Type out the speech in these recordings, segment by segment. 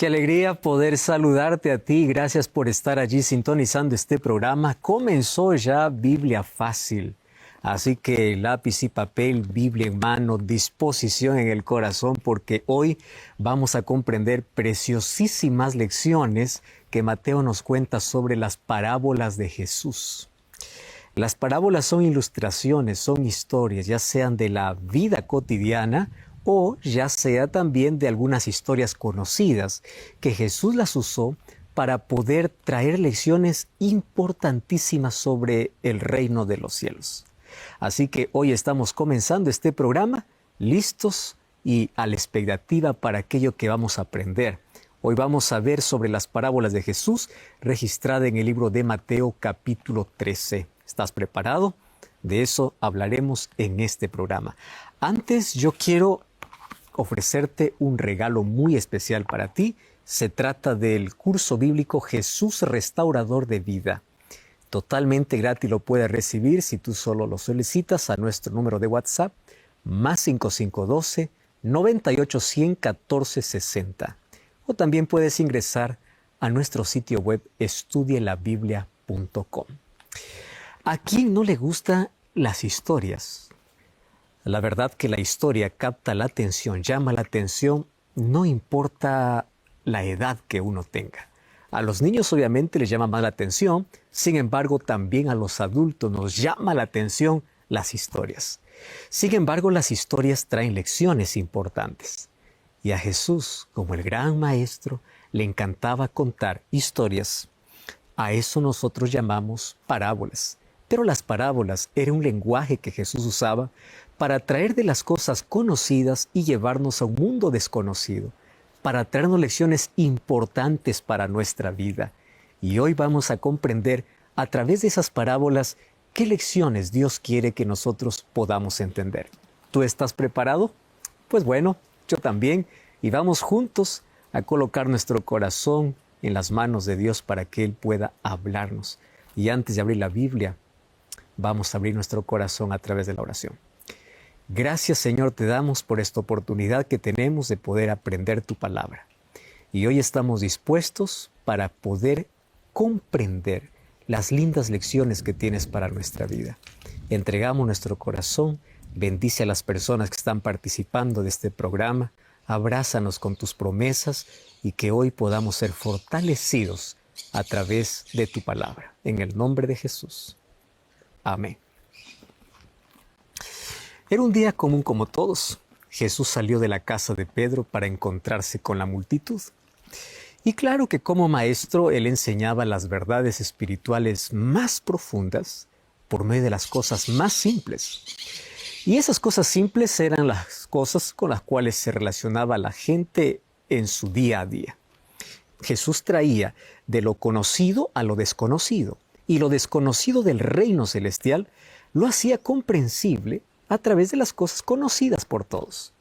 alegría poder saludarte a ti. Gracias por estar allí sintonizando este programa. Comenzó ya Biblia Fácil. Así que lápiz y papel, Biblia en mano, disposición en el corazón, porque hoy vamos a comprender preciosísimas lecciones que Mateo nos cuenta sobre las parábolas de Jesús. Las parábolas son ilustraciones, son historias, ya sean de la vida cotidiana o ya sea también de algunas historias conocidas que Jesús las usó para poder traer lecciones importantísimas sobre el reino de los cielos. Así que hoy estamos comenzando este programa listos y a la expectativa para aquello que vamos a aprender. Hoy vamos a ver sobre las parábolas de Jesús registradas en el libro de Mateo capítulo 13. ¿Estás preparado? De eso hablaremos en este programa. Antes yo quiero ofrecerte un regalo muy especial para ti. Se trata del curso bíblico Jesús Restaurador de Vida. Totalmente gratis lo puedes recibir si tú solo lo solicitas a nuestro número de WhatsApp más 5512 98 14 60. O también puedes ingresar a nuestro sitio web estudielabiblia.com. ¿A quién no le gustan las historias? La verdad que la historia capta la atención, llama la atención, no importa la edad que uno tenga. A los niños obviamente les llama más la atención, sin embargo también a los adultos nos llama la atención las historias. Sin embargo, las historias traen lecciones importantes. Y a Jesús, como el gran maestro, le encantaba contar historias. A eso nosotros llamamos parábolas. Pero las parábolas era un lenguaje que Jesús usaba para traer de las cosas conocidas y llevarnos a un mundo desconocido, para traernos lecciones importantes para nuestra vida. Y hoy vamos a comprender a través de esas parábolas qué lecciones Dios quiere que nosotros podamos entender. ¿Tú estás preparado? Pues bueno, yo también. Y vamos juntos a colocar nuestro corazón en las manos de Dios para que Él pueda hablarnos. Y antes de abrir la Biblia, vamos a abrir nuestro corazón a través de la oración. Gracias, Señor, te damos por esta oportunidad que tenemos de poder aprender tu palabra. Y hoy estamos dispuestos para poder comprender las lindas lecciones que tienes para nuestra vida. Entregamos nuestro corazón, bendice a las personas que están participando de este programa, abrázanos con tus promesas y que hoy podamos ser fortalecidos a través de tu palabra. En el nombre de Jesús. Amén. Era un día común como todos. Jesús salió de la casa de Pedro para encontrarse con la multitud. Y claro que como maestro, él enseñaba las verdades espirituales más profundas por medio de las cosas más simples. Y esas cosas simples eran las cosas con las cuales se relacionaba la gente en su día a día. Jesús traía de lo conocido a lo desconocido. Y lo desconocido del reino celestial lo hacía comprensible a través de las cosas conocidas por todos.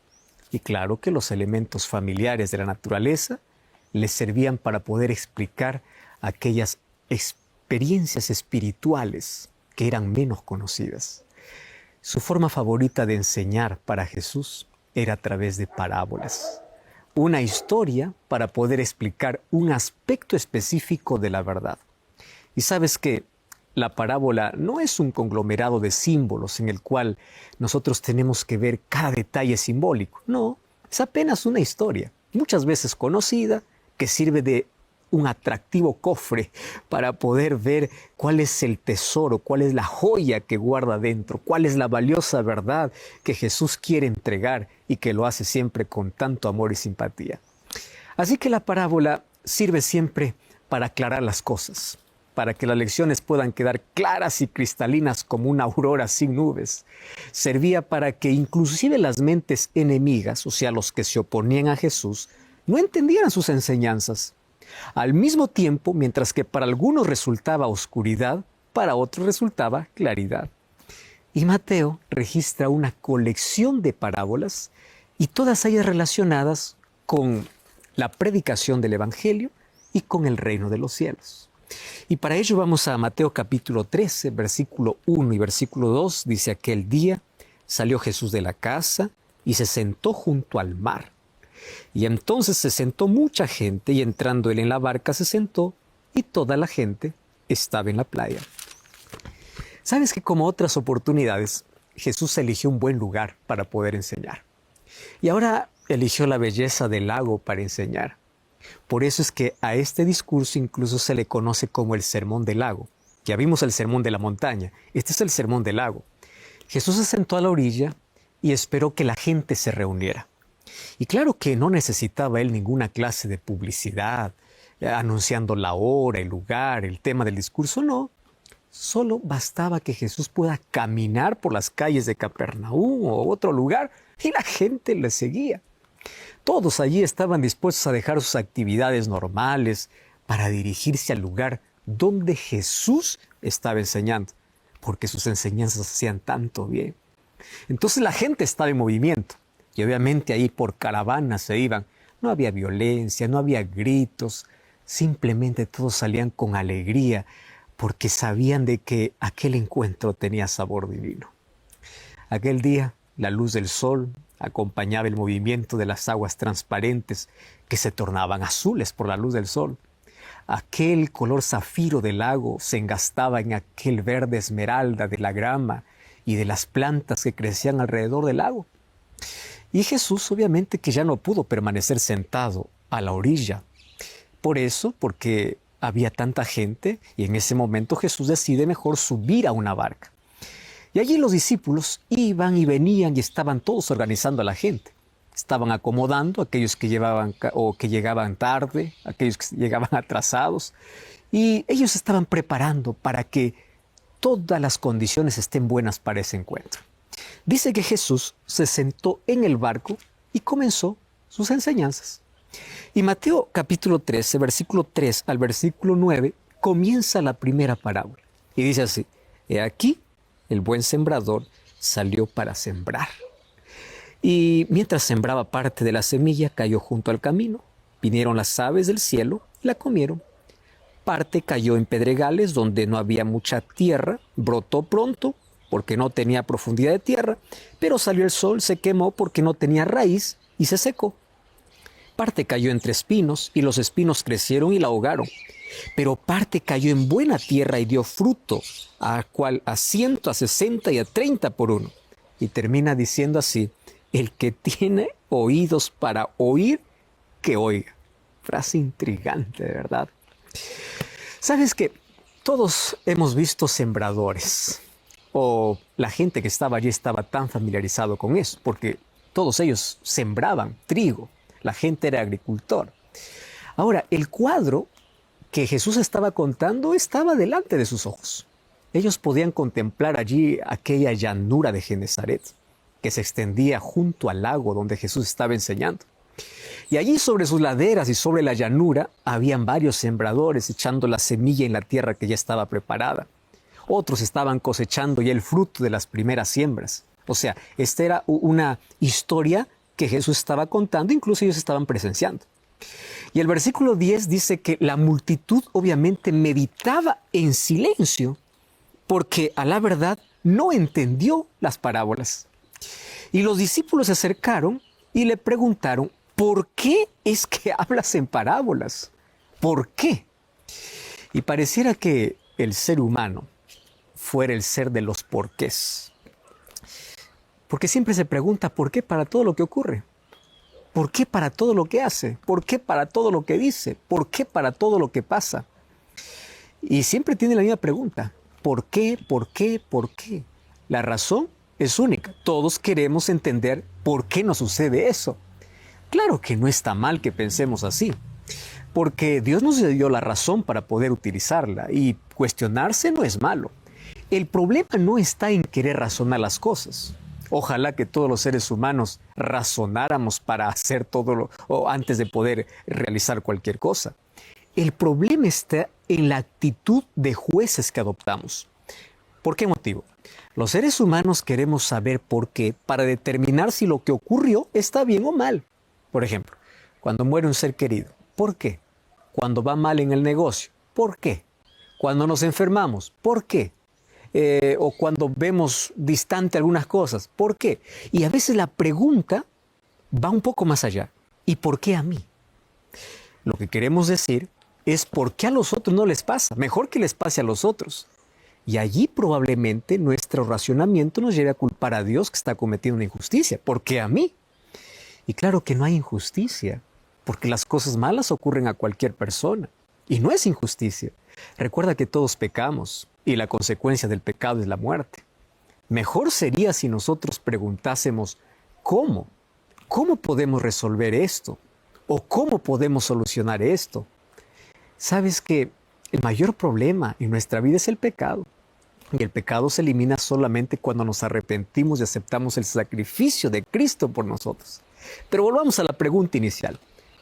Y claro que los elementos familiares de la naturaleza les servían para poder explicar aquellas experiencias espirituales que eran menos conocidas. Su forma favorita de enseñar para Jesús era a través de parábolas. Una historia para poder explicar un aspecto específico de la verdad. Y sabes que la parábola no es un conglomerado de símbolos en el cual nosotros tenemos que ver cada detalle simbólico. No, es apenas una historia, muchas veces conocida, que sirve de un atractivo cofre para poder ver cuál es el tesoro, cuál es la joya que guarda dentro, cuál es la valiosa verdad que Jesús quiere entregar y que lo hace siempre con tanto amor y simpatía. Así que la parábola sirve siempre para aclarar las cosas, para que las lecciones puedan quedar claras y cristalinas como una aurora sin nubes. Servía para que inclusive las mentes enemigas, o sea, los que se oponían a Jesús, no entendieran sus enseñanzas. Al mismo tiempo, mientras que para algunos resultaba oscuridad, para otros resultaba claridad. Y Mateo registra una colección de parábolas y todas ellas relacionadas con la predicación del Evangelio y con el reino de los cielos. Y para ello vamos a Mateo capítulo 13, versículo 1 y versículo 2. Dice: aquel día salió Jesús de la casa y se sentó junto al mar. Y entonces se sentó mucha gente y entrando él en la barca se sentó y toda la gente estaba en la playa. ¿Sabes que como otras oportunidades, Jesús eligió un buen lugar para poder enseñar? Y ahora eligió la belleza del lago para enseñar. Por eso es que a este discurso incluso se le conoce como el Sermón del Lago. Ya vimos el Sermón de la Montaña, este es el Sermón del Lago. Jesús se sentó a la orilla y esperó que la gente se reuniera. Y claro que no necesitaba él ninguna clase de publicidad, anunciando la hora, el lugar, el tema del discurso, no. Solo bastaba que Jesús pueda caminar por las calles de Capernaum o otro lugar y la gente le seguía. Todos allí estaban dispuestos a dejar sus actividades normales para dirigirse al lugar donde Jesús estaba enseñando, porque sus enseñanzas hacían tanto bien. Entonces la gente estaba en movimiento y obviamente ahí por caravanas se iban. No había violencia, no había gritos, simplemente todos salían con alegría porque sabían de que aquel encuentro tenía sabor divino. Aquel día, la luz del sol acompañaba el movimiento de las aguas transparentes que se tornaban azules por la luz del sol. Aquel color zafiro del lago se engastaba en aquel verde esmeralda de la grama y de las plantas que crecían alrededor del lago. Y Jesús obviamente que ya no pudo permanecer sentado a la orilla. Por eso, porque había tanta gente y en ese momento Jesús decide mejor subir a una barca. Y allí los discípulos iban y venían y estaban todos organizando a la gente. Estaban acomodando a aquellos que llegaban tarde, aquellos que llegaban atrasados. Y ellos estaban preparando para que todas las condiciones estén buenas para ese encuentro. Dice que Jesús se sentó en el barco y comenzó sus enseñanzas. Y Mateo capítulo 13, versículo 3 al versículo 9, comienza la primera parábola. Y dice así: He aquí, el buen sembrador salió para sembrar. Y mientras sembraba, parte de la semilla cayó junto al camino. Vinieron las aves del cielo y la comieron. Parte cayó en pedregales donde no había mucha tierra, brotó pronto porque no tenía profundidad de tierra, pero salió el sol, se quemó porque no tenía raíz y se secó. Parte cayó entre espinos y los espinos crecieron y la ahogaron. Pero parte cayó en buena tierra y dio fruto, a 100, a 60 y a 30 por uno. Y termina diciendo así: el que tiene oídos para oír, que oiga. Frase intrigante, de verdad. ¿Sabes qué? Todos hemos visto sembradores, o la gente que estaba allí estaba tan familiarizado con eso, porque todos ellos sembraban trigo, la gente era agricultor. Ahora, el cuadro que Jesús estaba contando estaba delante de sus ojos. Ellos podían contemplar allí aquella llanura de Genezaret, que se extendía junto al lago donde Jesús estaba enseñando. Y allí sobre sus laderas y sobre la llanura habían varios sembradores echando la semilla en la tierra que ya estaba preparada. Otros estaban cosechando ya el fruto de las primeras siembras. O sea, esta era una historia que Jesús estaba contando, incluso ellos estaban presenciando. Y el versículo 10 dice que la multitud obviamente meditaba en silencio porque a la verdad no entendió las parábolas. Y los discípulos se acercaron y le preguntaron: ¿por qué es que hablas en parábolas? ¿Por qué? Y pareciera que el ser humano fuera el ser de los porqués. Porque siempre se pregunta ¿por qué para todo lo que ocurre? ¿Por qué para todo lo que hace? ¿Por qué para todo lo que dice? ¿Por qué para todo lo que pasa? Y siempre tiene la misma pregunta: ¿por qué? ¿Por qué? ¿Por qué? La razón es única. Todos queremos entender por qué nos sucede eso. Claro que no está mal que pensemos así, porque Dios nos dio la razón para poder utilizarla y cuestionarse no es malo. El problema no está en querer razonar las cosas. Ojalá que todos los seres humanos razonáramos para hacer todo o antes de poder realizar cualquier cosa. El problema está en la actitud de jueces que adoptamos. ¿Por qué motivo? Los seres humanos queremos saber por qué para determinar si lo que ocurrió está bien o mal. Por ejemplo, cuando muere un ser querido, ¿por qué? Cuando va mal en el negocio, ¿por qué? Cuando nos enfermamos, ¿por qué? O cuando vemos distante algunas cosas, ¿por qué? Y a veces la pregunta va un poco más allá. ¿Y por qué a mí? Lo que queremos decir es por qué a los otros no les pasa. Mejor que les pase a los otros. Y allí probablemente nuestro racionamiento nos lleve a culpar a Dios que está cometiendo una injusticia. ¿Por qué a mí? Y claro que no hay injusticia, porque las cosas malas ocurren a cualquier persona. Y no es injusticia. Recuerda que todos pecamos y la consecuencia del pecado es la muerte. Mejor sería si nosotros preguntásemos, ¿cómo? ¿Cómo podemos resolver esto? ¿O cómo podemos solucionar esto? Sabes que el mayor problema en nuestra vida es el pecado. Y el pecado se elimina solamente cuando nos arrepentimos y aceptamos el sacrificio de Cristo por nosotros. Pero volvamos a la pregunta inicial.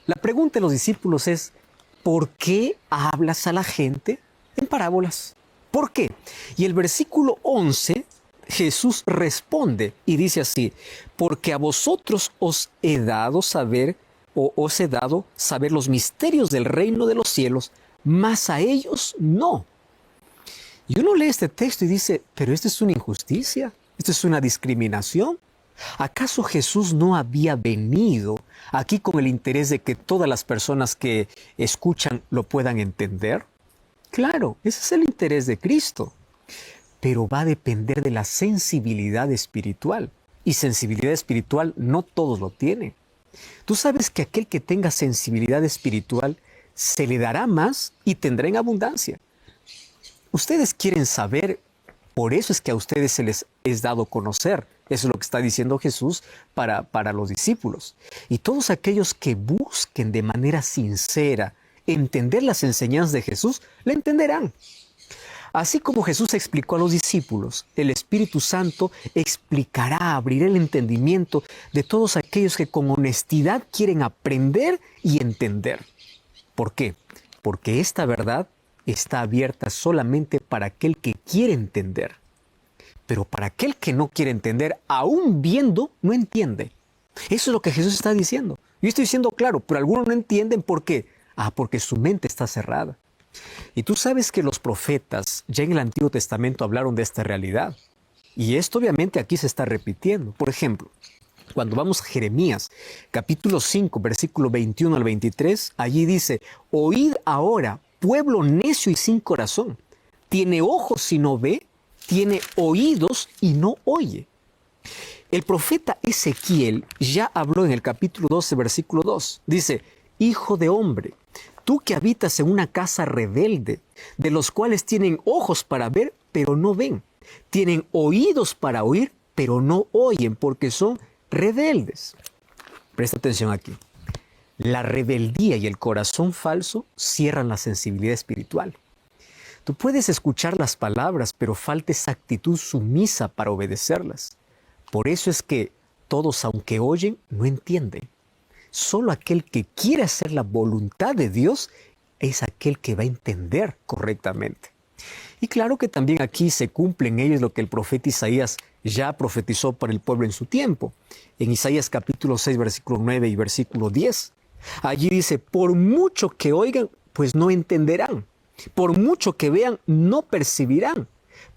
La pregunta de los discípulos es, ¿por qué hablas a la gente en parábolas? ¿Por qué? Y el versículo 11, Jesús responde y dice así, porque a vosotros os he dado saber los misterios del reino de los cielos, mas a ellos no. Y uno lee este texto y dice, pero esto es una injusticia, esto es una discriminación. ¿Acaso Jesús no había venido aquí con el interés de que todas las personas que escuchan lo puedan entender? Claro, ese es el interés de Cristo, pero va a depender de la sensibilidad espiritual. Y sensibilidad espiritual no todos lo tienen. Tú sabes que aquel que tenga sensibilidad espiritual se le dará más y tendrá en abundancia. Ustedes quieren saber, por eso es que a ustedes se les es dado conocer. Eso es lo que está diciendo Jesús para los discípulos. Y todos aquellos que busquen de manera sincera entender las enseñanzas de Jesús, le entenderán. Así como Jesús explicó a los discípulos, el Espíritu Santo explicará, abrirá el entendimiento de todos aquellos que con honestidad quieren aprender y entender. ¿Por qué? Porque esta verdad está abierta solamente para aquel que quiere entender. Pero para aquel que no quiere entender, aún viendo, no entiende. Eso es lo que Jesús está diciendo. Yo estoy diciendo claro, pero algunos no entienden. ¿Por qué? Porque su mente está cerrada. Y tú sabes que los profetas ya en el Antiguo Testamento hablaron de esta realidad. Y esto obviamente aquí se está repitiendo. Por ejemplo, cuando vamos a Jeremías, capítulo 5, versículo 21 al 23, allí dice, oíd ahora, pueblo necio y sin corazón, tiene ojos y no ve, tiene oídos y no oye. El profeta Ezequiel ya habló en el capítulo 12, versículo 2. Dice, hijo de hombre, tú que habitas en una casa rebelde, de los cuales tienen ojos para ver, pero no ven. Tienen oídos para oír, pero no oyen, porque son rebeldes. Presta atención aquí. La rebeldía y el corazón falso cierran la sensibilidad espiritual. Tú puedes escuchar las palabras, pero falta esa actitud sumisa para obedecerlas. Por eso es que todos, aunque oyen, no entienden. Solo aquel que quiere hacer la voluntad de Dios es aquel que va a entender correctamente. Y claro que también aquí se cumple en ellos lo que el profeta Isaías ya profetizó para el pueblo en su tiempo. En Isaías capítulo 6, versículo 9 y versículo 10. Allí dice, por mucho que oigan, pues no entenderán. Por mucho que vean, no percibirán.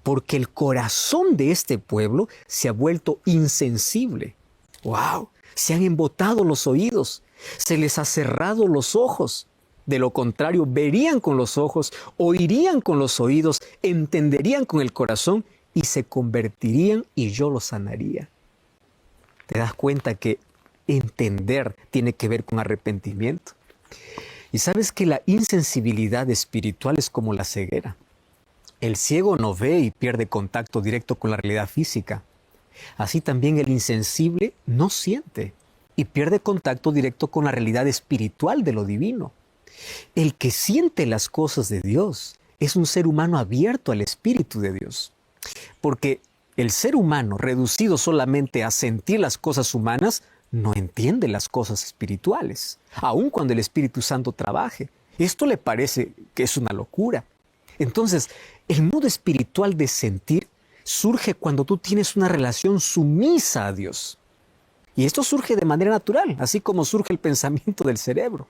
Porque el corazón de este pueblo se ha vuelto insensible. ¡Wow! Se han embotado los oídos. Se les ha cerrado los ojos. De lo contrario, verían con los ojos, oirían con los oídos, entenderían con el corazón y se convertirían y yo los sanaría. ¿Te das cuenta que entender tiene que ver con arrepentimiento? Y sabes que la insensibilidad espiritual es como la ceguera. El ciego no ve y pierde contacto directo con la realidad física. Así también el insensible no siente y pierde contacto directo con la realidad espiritual de lo divino. El que siente las cosas de Dios es un ser humano abierto al Espíritu de Dios. Porque el ser humano reducido solamente a sentir las cosas humanas no entiende las cosas espirituales, aun cuando el Espíritu Santo trabaje. Esto le parece que es una locura. Entonces, el modo espiritual de sentir surge cuando tú tienes una relación sumisa a Dios. Y esto surge de manera natural, así como surge el pensamiento del cerebro.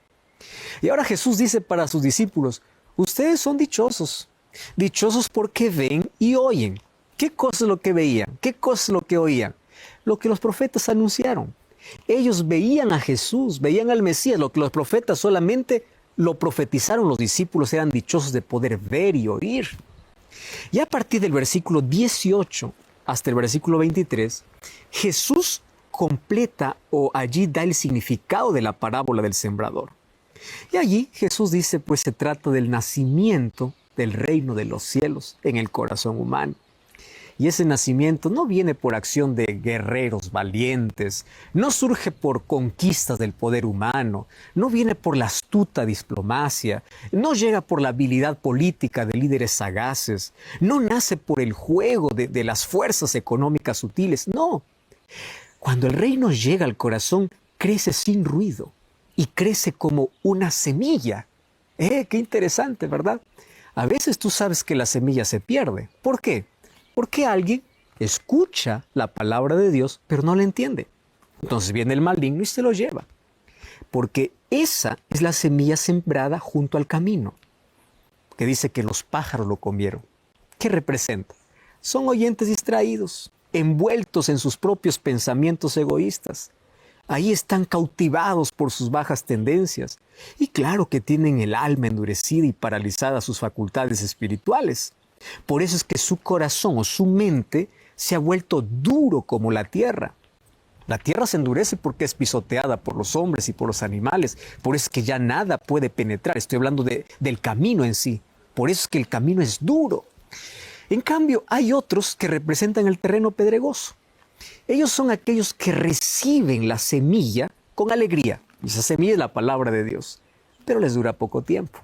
Y ahora Jesús dice para sus discípulos, ustedes son dichosos. Dichosos porque ven y oyen. ¿Qué cosa es lo que veían? ¿Qué cosa es lo que oían? Lo que los profetas anunciaron. Ellos veían a Jesús, veían al Mesías, lo que los profetas solamente lo profetizaron. Los discípulos eran dichosos de poder ver y oír. Y a partir del versículo 18 hasta el versículo 23, Jesús completa o allí da el significado de la parábola del sembrador. Y allí Jesús dice, pues se trata del nacimiento del reino de los cielos en el corazón humano. Y ese nacimiento no viene por acción de guerreros valientes, no surge por conquistas del poder humano, no viene por la astuta diplomacia, no llega por la habilidad política de líderes sagaces, no nace por el juego de las fuerzas económicas sutiles, no. Cuando el reino llega al corazón, crece sin ruido y crece como una semilla. Qué interesante, ¿verdad? A veces tú sabes que la semilla se pierde. ¿Por qué? Porque alguien escucha la palabra de Dios, pero no la entiende. Entonces viene el maligno y se lo lleva. Porque esa es la semilla sembrada junto al camino, que dice que los pájaros lo comieron. ¿Qué representa? Son oyentes distraídos, envueltos en sus propios pensamientos egoístas. Ahí están cautivados por sus bajas tendencias. Y claro que tienen el alma endurecida y paralizada sus facultades espirituales. Por eso es que su corazón o su mente se ha vuelto duro como la tierra. La tierra se endurece porque es pisoteada por los hombres y por los animales. Por eso es que ya nada puede penetrar. Estoy hablando del camino en sí. Por eso es que el camino es duro. En cambio, hay otros que representan el terreno pedregoso. Ellos son aquellos que reciben la semilla con alegría. Y esa semilla es la palabra de Dios. Pero les dura poco tiempo.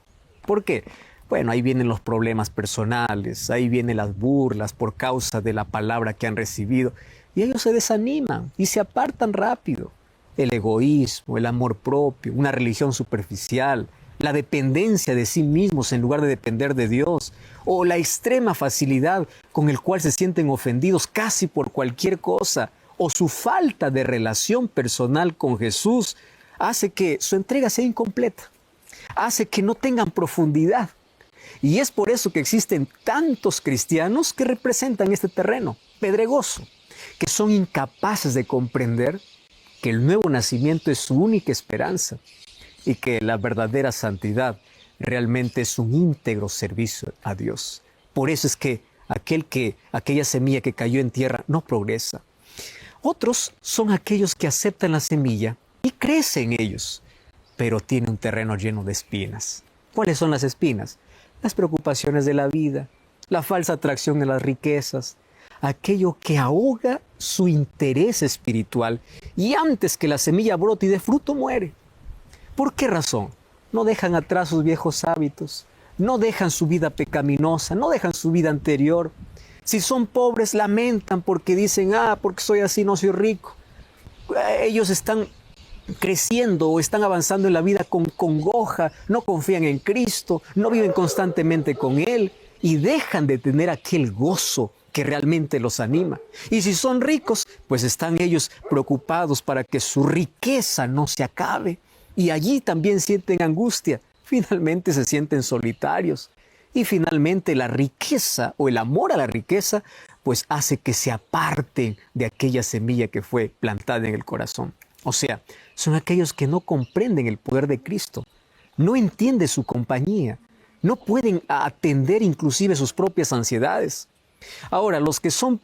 ¿Por qué? Bueno, ahí vienen los problemas personales, ahí vienen las burlas por causa de la palabra que han recibido. Y ellos se desaniman y se apartan rápido. El egoísmo, el amor propio, una religión superficial, la dependencia de sí mismos en lugar de depender de Dios, o la extrema facilidad con el cual se sienten ofendidos casi por cualquier cosa, o su falta de relación personal con Jesús, hace que su entrega sea incompleta, hace que no tengan profundidad. Y es por eso que existen tantos cristianos que representan este terreno pedregoso, que son incapaces de comprender que el nuevo nacimiento es su única esperanza y que la verdadera santidad realmente es un íntegro servicio a Dios. Por eso es que aquella semilla que cayó en tierra no progresa. Otros son aquellos que aceptan la semilla y crecen en ellos, pero tiene un terreno lleno de espinas. ¿Cuáles son las espinas? Las preocupaciones de la vida, la falsa atracción de las riquezas, aquello que ahoga su interés espiritual y antes que la semilla brote y dé fruto muere. ¿Por qué razón? No dejan atrás sus viejos hábitos, no dejan su vida pecaminosa, no dejan su vida anterior. Si son pobres, lamentan porque dicen, porque soy así, no soy rico. Ellos están creciendo o están avanzando en la vida con congoja, no confían en Cristo, no viven constantemente con Él y dejan de tener aquel gozo que realmente los anima. Y si son ricos, pues están ellos preocupados para que su riqueza no se acabe y allí también sienten angustia. Finalmente se sienten solitarios y finalmente la riqueza o el amor a la riqueza pues hace que se aparten de aquella semilla que fue plantada en el corazón. O sea, son aquellos que no comprenden el poder de Cristo, no entienden su compañía, no pueden atender inclusive sus propias ansiedades. Ahora, los que son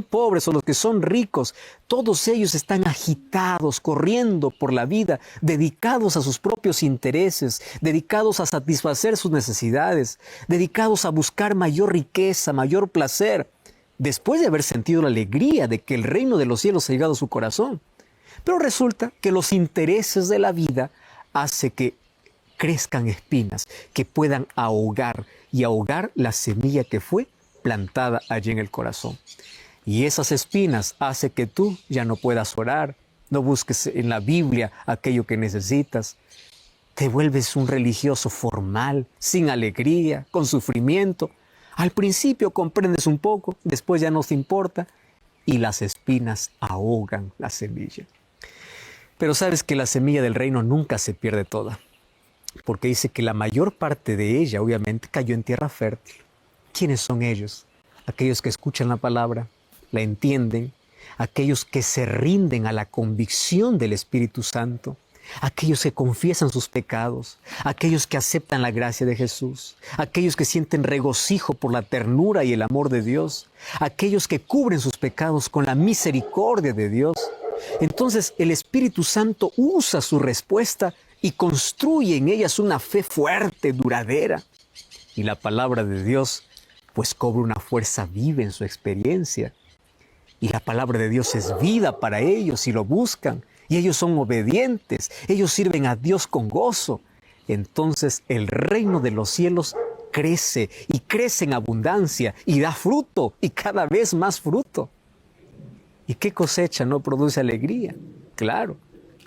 pobres o los que son ricos, todos ellos están agitados, corriendo por la vida, dedicados a sus propios intereses, dedicados a satisfacer sus necesidades, dedicados a buscar mayor riqueza, mayor placer, después de haber sentido la alegría de que el reino de los cielos ha llegado a su corazón. Pero resulta que los intereses de la vida hacen que crezcan espinas, que puedan ahogar la semilla que fue plantada allí en el corazón. Y esas espinas hacen que tú ya no puedas orar, no busques en la Biblia aquello que necesitas. Te vuelves un religioso formal, sin alegría, con sufrimiento. Al principio comprendes un poco, después ya no te importa y las espinas ahogan la semilla. Pero sabes que la semilla del reino nunca se pierde toda, porque dice que la mayor parte de ella obviamente cayó en tierra fértil. ¿Quiénes son ellos? Aquellos que escuchan la palabra, la entienden, aquellos que se rinden a la convicción del Espíritu Santo, aquellos que confiesan sus pecados, aquellos que aceptan la gracia de Jesús, aquellos que sienten regocijo por la ternura y el amor de Dios, aquellos que cubren sus pecados con la misericordia de Dios. Entonces el Espíritu Santo usa su respuesta y construye en ellas una fe fuerte, duradera. Y la palabra de Dios pues cobra una fuerza viva en su experiencia. Y la palabra de Dios es vida para ellos y lo buscan. Y ellos son obedientes, ellos sirven a Dios con gozo. Entonces el reino de los cielos crece y crece en abundancia y da fruto y cada vez más fruto. ¿Y qué cosecha no produce alegría? Claro,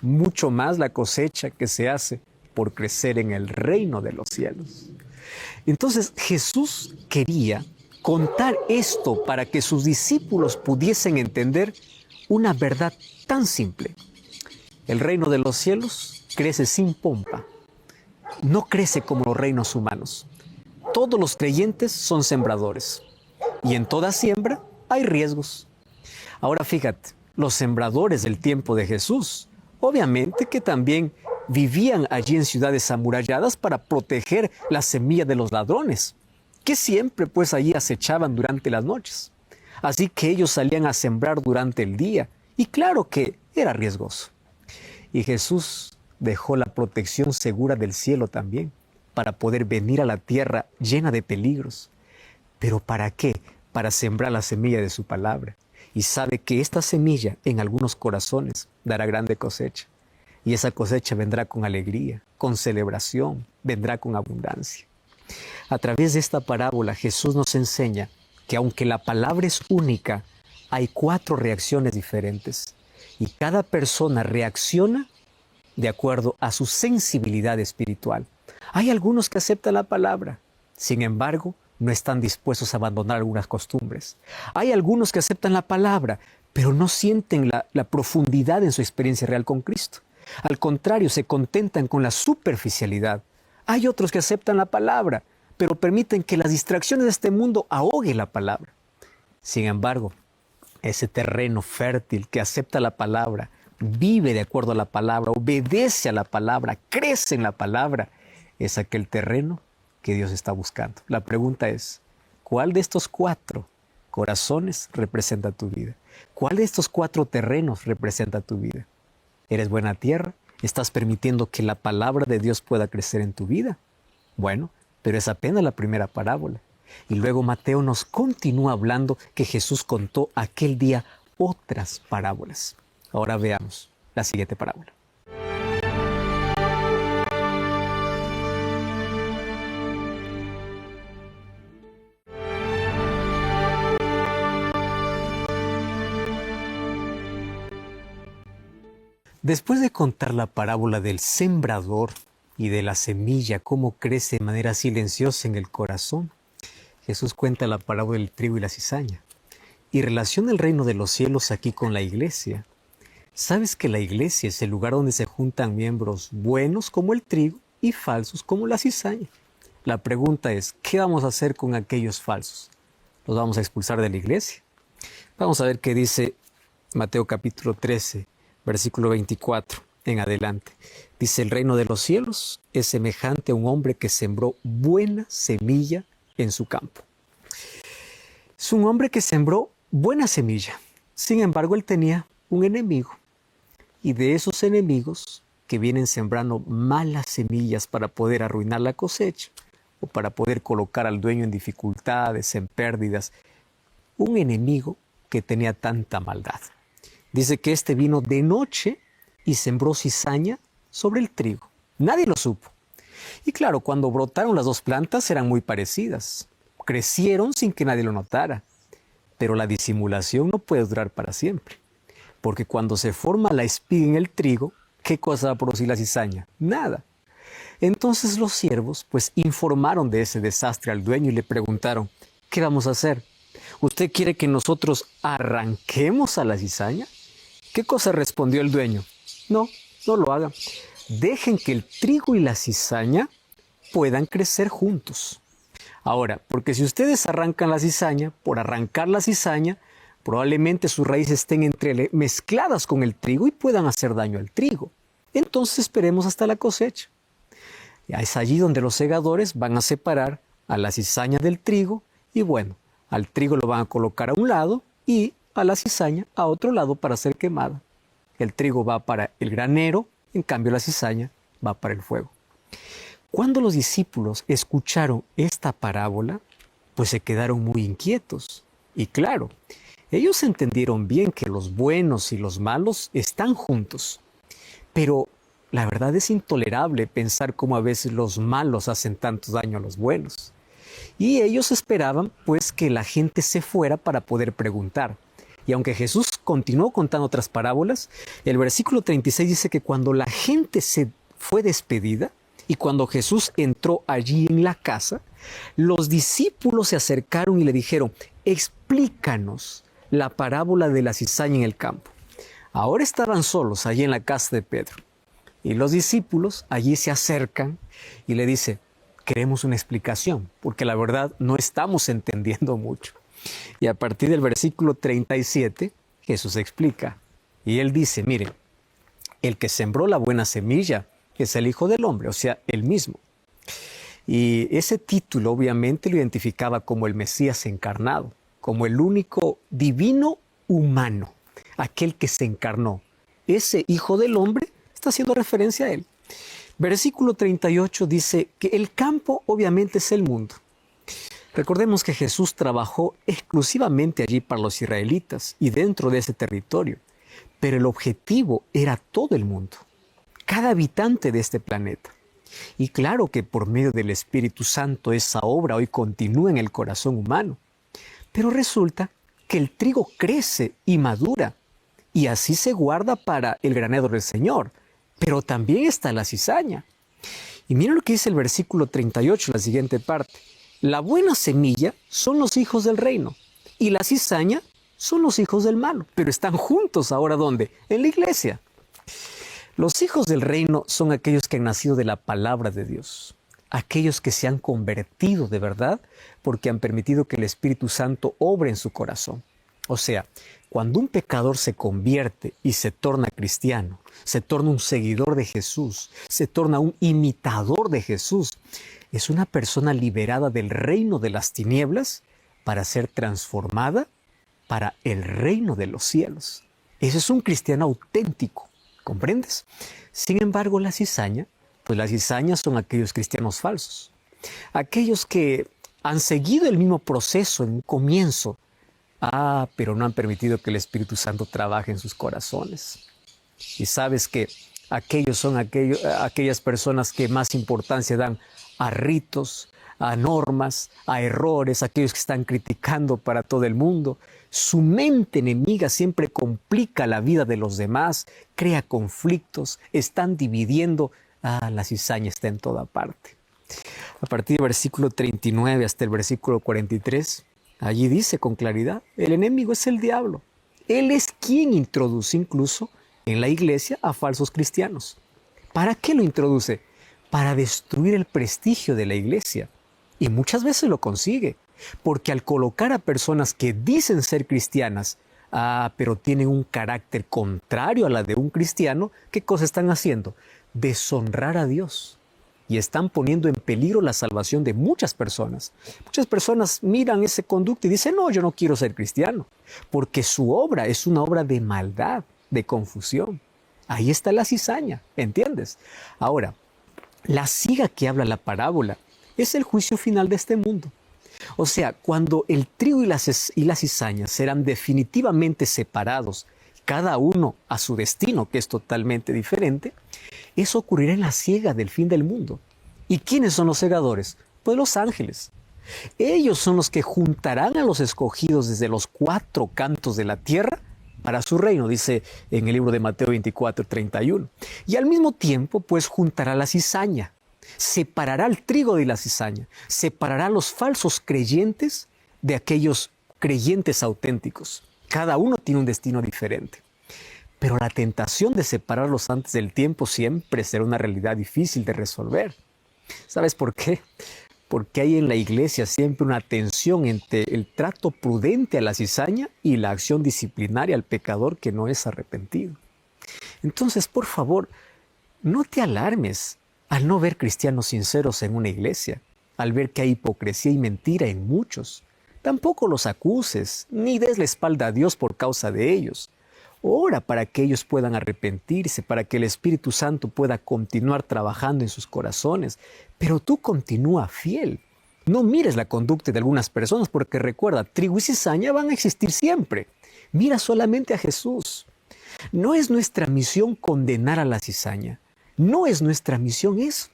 mucho más la cosecha que se hace por crecer en el reino de los cielos. Entonces Jesús quería contar esto para que sus discípulos pudiesen entender una verdad tan simple. El reino de los cielos crece sin pompa. No crece como los reinos humanos. Todos los creyentes son sembradores. Y en toda siembra hay riesgos. Ahora fíjate, los sembradores del tiempo de Jesús, obviamente que también vivían allí en ciudades amuralladas para proteger la semilla de los ladrones, que siempre pues allí acechaban durante las noches. Así que ellos salían a sembrar durante el día. Y claro que era riesgoso. Y Jesús dejó la protección segura del cielo también, para poder venir a la tierra llena de peligros. ¿Pero para qué? Para sembrar la semilla de su palabra. Y sabe que esta semilla en algunos corazones dará grande cosecha. Y esa cosecha vendrá con alegría, con celebración, vendrá con abundancia. A través de esta parábola Jesús nos enseña que aunque la palabra es única, hay 4 reacciones diferentes. Y cada persona reacciona de acuerdo a su sensibilidad espiritual. Hay algunos que aceptan la palabra, sin embargo, no están dispuestos a abandonar algunas costumbres. Hay algunos que aceptan la palabra, pero no sienten la profundidad en su experiencia real con Cristo. Al contrario, se contentan con la superficialidad. Hay otros que aceptan la palabra, pero permiten que las distracciones de este mundo ahoguen la palabra. Sin embargo, ese terreno fértil que acepta la palabra, vive de acuerdo a la palabra, obedece a la palabra, crece en la palabra, es aquel terreno que Dios está buscando. La pregunta es, ¿cuál de estos 4 corazones representa tu vida? ¿Cuál de estos 4 terrenos representa tu vida? ¿Eres buena tierra? ¿Estás permitiendo que la palabra de Dios pueda crecer en tu vida? Bueno, pero es apenas la primera parábola. Y luego Mateo nos continúa hablando que Jesús contó aquel día otras parábolas. Ahora veamos la siguiente parábola. Después de contar la parábola del sembrador y de la semilla, cómo crece de manera silenciosa en el corazón, Jesús cuenta la parábola del trigo y la cizaña y relaciona el reino de los cielos aquí con la iglesia. ¿Sabes que la iglesia es el lugar donde se juntan miembros buenos como el trigo y falsos como la cizaña? La pregunta es, ¿qué vamos a hacer con aquellos falsos? ¿Los vamos a expulsar de la iglesia? Vamos a ver qué dice Mateo capítulo 13, versículo 24 en adelante. Dice, el reino de los cielos es semejante a un hombre que sembró buena semilla en su campo. Es un hombre que sembró buena semilla. Sin embargo, él tenía un enemigo. Y de esos enemigos que vienen sembrando malas semillas para poder arruinar la cosecha o para poder colocar al dueño en dificultades, en pérdidas, un enemigo que tenía tanta maldad. Dice que este vino de noche y sembró cizaña sobre el trigo. Nadie lo supo. Y claro, cuando brotaron las 2 plantas eran muy parecidas. Crecieron sin que nadie lo notara. Pero la disimulación no puede durar para siempre. Porque cuando se forma la espiga en el trigo, ¿qué cosa va a producir la cizaña? Nada. Entonces los siervos pues informaron de ese desastre al dueño y le preguntaron, ¿qué vamos a hacer? ¿Usted quiere que nosotros arranquemos a la cizaña? ¿Qué cosa respondió el dueño? No, no lo hagan. Dejen que el trigo y la cizaña puedan crecer juntos. Ahora, porque si ustedes arrancan la cizaña, por arrancar la cizaña, Probablemente sus raíces estén mezcladas con el trigo y puedan hacer daño al trigo. Entonces esperemos hasta la cosecha. Es allí donde los segadores van a separar a la cizaña del trigo y bueno, al trigo lo van a colocar a un lado y a la cizaña a otro lado para ser quemada. El trigo va para el granero, en cambio la cizaña va para el fuego. Cuando los discípulos escucharon esta parábola, pues se quedaron muy inquietos. Y claro, ellos entendieron bien que los buenos y los malos están juntos. Pero la verdad es intolerable pensar cómo a veces los malos hacen tanto daño a los buenos. Y ellos esperaban pues que la gente se fuera para poder preguntar. Y aunque Jesús continuó contando otras parábolas, el versículo 36 dice que cuando la gente se fue despedida y cuando Jesús entró allí en la casa, los discípulos se acercaron y le dijeron, explícanos la parábola de la cizaña en el campo. Ahora estaban solos allí en la casa de Pedro. Y los discípulos allí se acercan y le dicen, queremos una explicación, porque la verdad no estamos entendiendo mucho. Y a partir del versículo 37, Jesús explica. Y él dice, miren, el que sembró la buena semilla es el Hijo del Hombre, o sea, él mismo. Y ese título obviamente lo identificaba como el Mesías encarnado, como el único divino humano, aquel que se encarnó. Ese Hijo del Hombre está haciendo referencia a él. Versículo 38 dice que el campo obviamente es el mundo. Recordemos que Jesús trabajó exclusivamente allí para los israelitas y dentro de ese territorio, pero el objetivo era todo el mundo, cada habitante de este planeta. Y claro que por medio del Espíritu Santo esa obra hoy continúa en el corazón humano, pero resulta que el trigo crece y madura y así se guarda para el granero del Señor, pero también está la cizaña. Y miren lo que dice el versículo 38, la siguiente parte. La buena semilla son los hijos del reino y la cizaña son los hijos del mal. Pero están juntos ahora ¿dónde? En la iglesia. Los hijos del reino son aquellos que han nacido de la palabra de Dios. Aquellos que se han convertido de verdad porque han permitido que el Espíritu Santo obre en su corazón. O sea, cuando un pecador se convierte y se torna cristiano, se torna un seguidor de Jesús, se torna un imitador de Jesús, es una persona liberada del reino de las tinieblas para ser transformada para el reino de los cielos. Ese es un cristiano auténtico, ¿comprendes? Sin embargo, la cizaña, pues las cizañas son aquellos cristianos falsos. Aquellos que han seguido el mismo proceso en un comienzo, pero no han permitido que el Espíritu Santo trabaje en sus corazones. Y sabes que aquellos son aquellas personas que más importancia dan a ritos, a normas, a errores, aquellos que están criticando para todo el mundo. Su mente enemiga siempre complica la vida de los demás, crea conflictos, están dividiendo. La cizaña está en toda parte. A partir del versículo 39 hasta el versículo 43, allí dice con claridad, el enemigo es el diablo. Él es quien introduce incluso en la iglesia a falsos cristianos. ¿Para qué lo introduce? Para destruir el prestigio de la iglesia. Y muchas veces lo consigue, porque al colocar a personas que dicen ser cristianas, pero tienen un carácter contrario a la de un cristiano, ¿qué cosa están haciendo? Deshonrar a Dios. Y están poniendo en peligro la salvación de muchas personas. Muchas personas miran ese conducto y dicen, no, yo no quiero ser cristiano, porque su obra es una obra de maldad, de confusión. Ahí está la cizaña, ¿entiendes? Ahora, la siga que habla la parábola es el juicio final de este mundo. O sea, cuando el trigo y la cizaña serán definitivamente separados, cada uno a su destino, que es totalmente diferente, eso ocurrirá en la siega del fin del mundo. ¿Y quiénes son los segadores? Pues los ángeles. Ellos son los que juntarán a los escogidos desde los 4 cantos de la tierra para su reino, dice en el libro de Mateo 24:31. Y al mismo tiempo, pues juntará la cizaña, separará el trigo de la cizaña, separará a los falsos creyentes de aquellos creyentes auténticos. Cada uno tiene un destino diferente. Pero la tentación de separarlos antes del tiempo siempre será una realidad difícil de resolver. ¿Sabes por qué? porque hay en la iglesia siempre una tensión entre el trato prudente a la cizaña y la acción disciplinaria al pecador que no es arrepentido. Entonces, por favor, no te alarmes al no ver cristianos sinceros en una iglesia, al ver que hay hipocresía y mentira en muchos. Tampoco los acuses, ni des la espalda a Dios por causa de ellos. Ora para que ellos puedan arrepentirse, para que el Espíritu Santo pueda continuar trabajando en sus corazones. Pero tú continúa fiel. No mires la conducta de algunas personas porque recuerda, trigo y cizaña van a existir siempre. Mira solamente a Jesús. No es nuestra misión condenar a la cizaña. No es nuestra misión eso.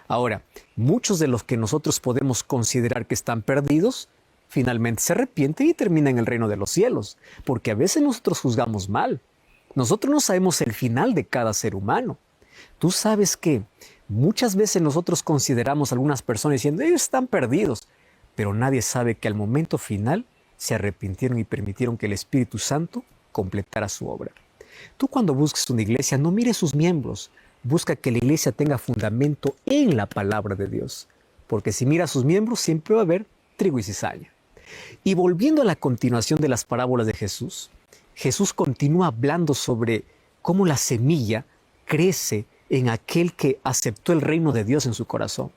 Ahora, muchos de los que nosotros podemos considerar que están perdidos, finalmente se arrepienten y terminan en el reino de los cielos, porque a veces nosotros juzgamos mal. Nosotros no sabemos el final de cada ser humano. Tú sabes que muchas veces nosotros consideramos a algunas personas diciendo, ellos están perdidos, pero nadie sabe que al momento final se arrepintieron y permitieron que el Espíritu Santo completara su obra. Tú cuando busques una iglesia, no mires sus miembros, busca que la iglesia tenga fundamento en la palabra de Dios, porque si miras sus miembros siempre va a haber trigo y cizaña. Y volviendo a la continuación de las parábolas de Jesús, Jesús continúa hablando sobre cómo la semilla crece en aquel que aceptó el reino de Dios en su corazón.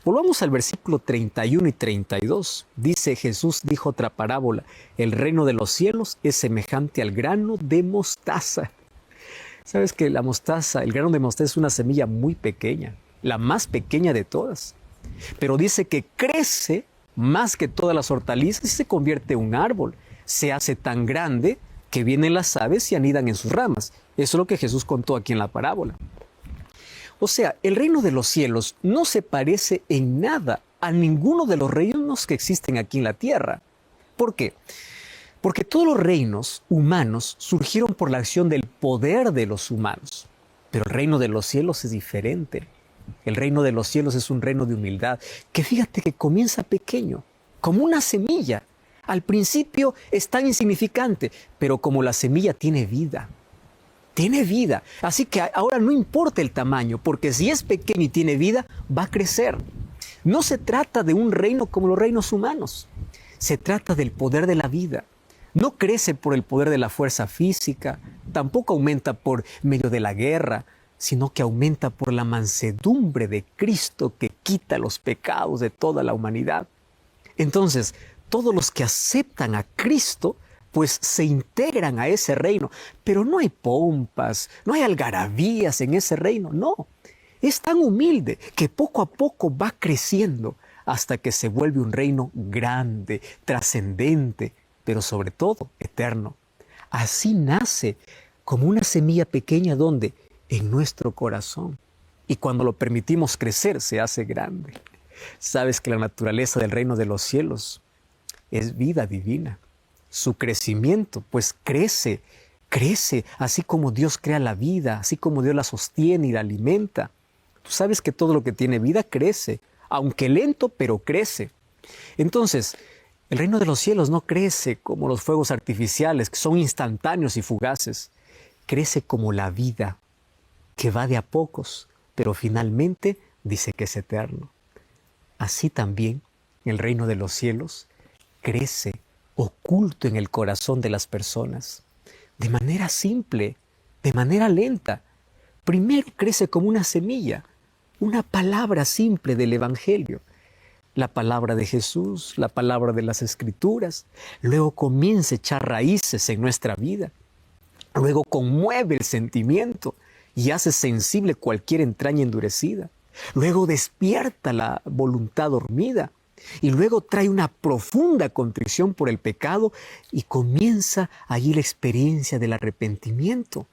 Volvamos al versículo 31 y 32. Dice Jesús, dijo otra parábola, el reino de los cielos es semejante al grano de mostaza. ¿Sabes que la mostaza, el grano de mostaza es una semilla muy pequeña, la más pequeña de todas? Pero dice que crece más que todas las hortalizas y se convierte en un árbol. Se hace tan grande que vienen las aves y anidan en sus ramas. Eso es lo que Jesús contó aquí en la parábola. O sea, el reino de los cielos no se parece en nada a ninguno de los reinos que existen aquí en la tierra. ¿Por qué? Porque todos los reinos humanos surgieron por la acción del poder de los humanos. Pero el reino de los cielos es diferente. El reino de los cielos es un reino de humildad, que fíjate que comienza pequeño, como una semilla. Al principio es tan insignificante, pero como la semilla tiene vida. Tiene vida. Así que ahora no importa el tamaño, porque si es pequeño y tiene vida, va a crecer. No se trata de un reino como los reinos humanos. Se trata del poder de la vida. No crece por el poder de la fuerza física, tampoco aumenta por medio de la guerra, sino que aumenta por la mansedumbre de Cristo que quita los pecados de toda la humanidad. Entonces, todos los que aceptan a Cristo, pues se integran a ese reino. Pero no hay pompas, no hay algarabías en ese reino, no. Es tan humilde que poco a poco va creciendo hasta que se vuelve un reino grande, trascendente, pero sobre todo eterno. Así nace como una semilla pequeña donde en nuestro corazón. Y cuando lo permitimos crecer, se hace grande. Sabes que la naturaleza del reino de los cielos es vida divina. Su crecimiento, pues crece, así como Dios crea la vida, así como Dios la sostiene y la alimenta. Tú sabes que todo lo que tiene vida crece, aunque lento, pero crece. Entonces, el reino de los cielos no crece como los fuegos artificiales, que son instantáneos y fugaces. Crece como la vida, que va de a pocos, pero finalmente dice que es eterno. Así también el reino de los cielos crece oculto en el corazón de las personas, de manera simple, de manera lenta. Primero crece como una semilla, una palabra simple del Evangelio, la palabra de Jesús, la palabra de las Escrituras. Luego comienza a echar raíces en nuestra vida. Luego conmueve el sentimiento y hace sensible cualquier entraña endurecida. Luego despierta la voluntad dormida y luego trae una profunda contrición por el pecado y comienza allí la experiencia del arrepentimiento.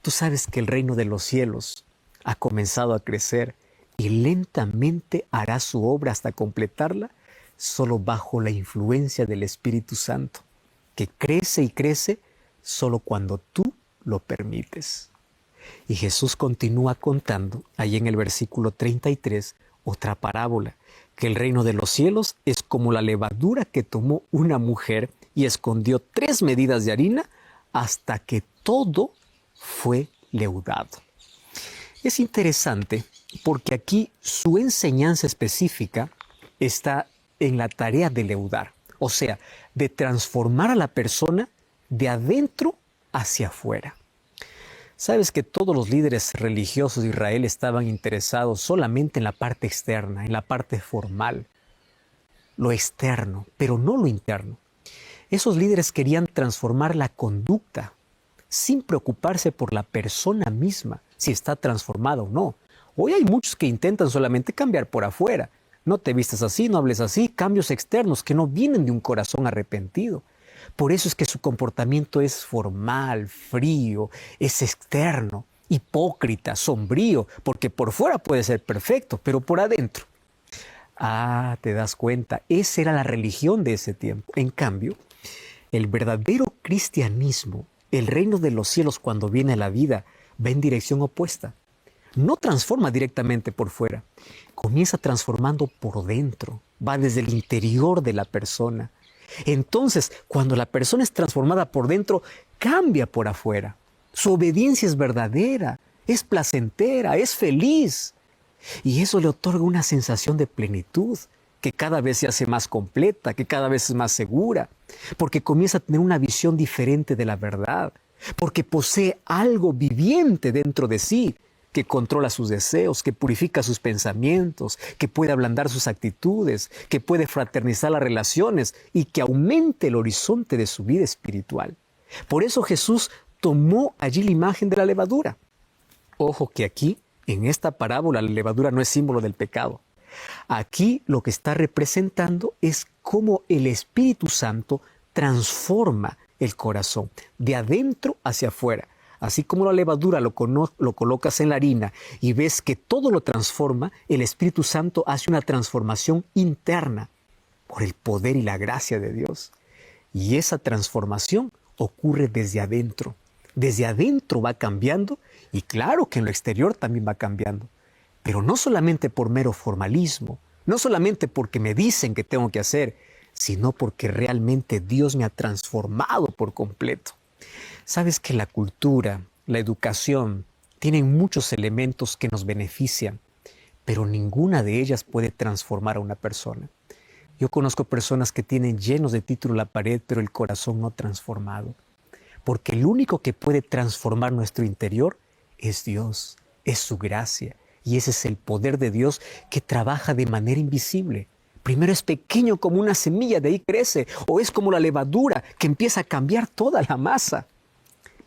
Tú sabes que el reino de los cielos ha comenzado a crecer y lentamente hará su obra hasta completarla solo bajo la influencia del Espíritu Santo, que crece y crece solo cuando tú lo permites. Y Jesús continúa contando, ahí en el versículo 33, otra parábola, que el reino de los cielos es como la levadura que tomó una mujer y escondió 3 medidas de harina hasta que todo fue leudado. Es interesante porque aquí su enseñanza específica está en la tarea de leudar, o sea, de transformar a la persona de adentro hacia afuera. Sabes que todos los líderes religiosos de Israel estaban interesados solamente en la parte externa, en la parte formal, lo externo, pero no lo interno. Esos líderes querían transformar la conducta sin preocuparse por la persona misma, si está transformada o no. Hoy hay muchos que intentan solamente cambiar por afuera. No te vistas así, no hables así, cambios externos que no vienen de un corazón arrepentido. Por eso es que su comportamiento es formal, frío, es externo, hipócrita, sombrío, porque por fuera puede ser perfecto, pero por adentro. Ah, te das cuenta, esa era la religión de ese tiempo. En cambio, el verdadero cristianismo, el reino de los cielos cuando viene a la vida, va en dirección opuesta. No transforma directamente por fuera, comienza transformando por dentro, va desde el interior de la persona. Entonces, cuando la persona es transformada por dentro, cambia por afuera. Su obediencia es verdadera, es placentera, es feliz. Y eso le otorga una sensación de plenitud, que cada vez se hace más completa, que cada vez es más segura, porque comienza a tener una visión diferente de la verdad, porque posee algo viviente dentro de sí, que controla sus deseos, que purifica sus pensamientos, que puede ablandar sus actitudes, que puede fraternizar las relaciones y que aumente el horizonte de su vida espiritual. Por eso Jesús tomó allí la imagen de la levadura. Ojo que aquí, en esta parábola, la levadura no es símbolo del pecado. Aquí lo que está representando es cómo el Espíritu Santo transforma el corazón de adentro hacia afuera. Así como la levadura lo colocas en la harina y ves que todo lo transforma, el Espíritu Santo hace una transformación interna por el poder y la gracia de Dios. Y esa transformación ocurre desde adentro. Desde adentro va cambiando y claro que en lo exterior también va cambiando. Pero no solamente por mero formalismo, no solamente porque me dicen que tengo que hacer, sino porque realmente Dios me ha transformado por completo. Sabes que la cultura, la educación, tienen muchos elementos que nos benefician, pero ninguna de ellas puede transformar a una persona. Yo conozco personas que tienen llenos de títulos la pared, pero el corazón no transformado. Porque el único que puede transformar nuestro interior es Dios, es su gracia. Y ese es el poder de Dios que trabaja de manera invisible. Primero es pequeño como una semilla, de ahí crece. O es como la levadura que empieza a cambiar toda la masa.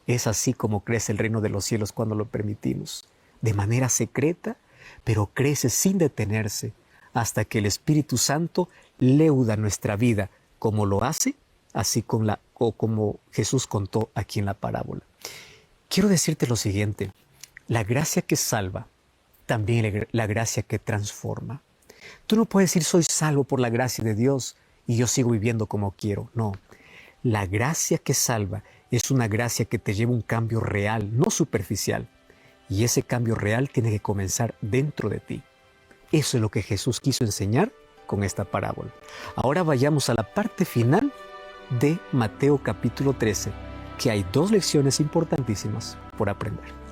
Es así como crece el reino de los cielos cuando lo permitimos. De manera secreta, pero crece sin detenerse hasta que el Espíritu Santo leuda nuestra vida, como lo hace, así como Jesús contó aquí en la parábola. Quiero decirte lo siguiente, la gracia que salva, también la gracia que transforma. Tú no puedes decir soy salvo por la gracia de Dios y yo sigo viviendo como quiero. No, la gracia que salva es una gracia que te lleva a un cambio real, no superficial. Y ese cambio real tiene que comenzar dentro de ti. Eso es lo que Jesús quiso enseñar con esta parábola. Ahora vayamos a la parte final de Mateo capítulo 13, que hay dos lecciones importantísimas por aprender.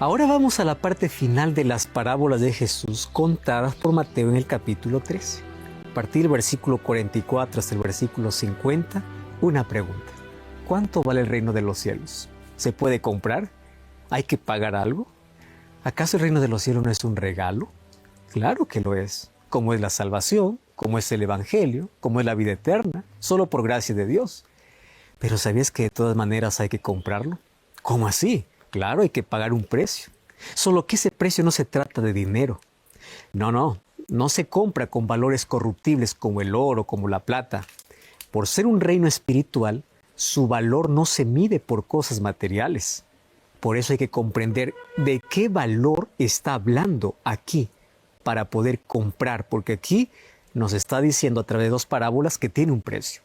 Ahora vamos a la parte final de las parábolas de Jesús contadas por Mateo en el capítulo 13. A partir del versículo 44 hasta el versículo 50, una pregunta. ¿Cuánto vale el reino de los cielos? ¿Se puede comprar? ¿Hay que pagar algo? ¿Acaso el reino de los cielos no es un regalo? Claro que lo es. Como es la salvación, como es el evangelio, como es la vida eterna, solo por gracia de Dios. Pero ¿sabías que de todas maneras hay que comprarlo? ¿Cómo así? Claro, hay que pagar un precio. Solo que ese precio no se trata de dinero. No se compra con valores corruptibles como el oro, como la plata. Por ser un reino espiritual, su valor no se mide por cosas materiales. Por eso hay que comprender de qué valor está hablando aquí para poder comprar, porque aquí nos está diciendo a través de dos parábolas que tiene un precio.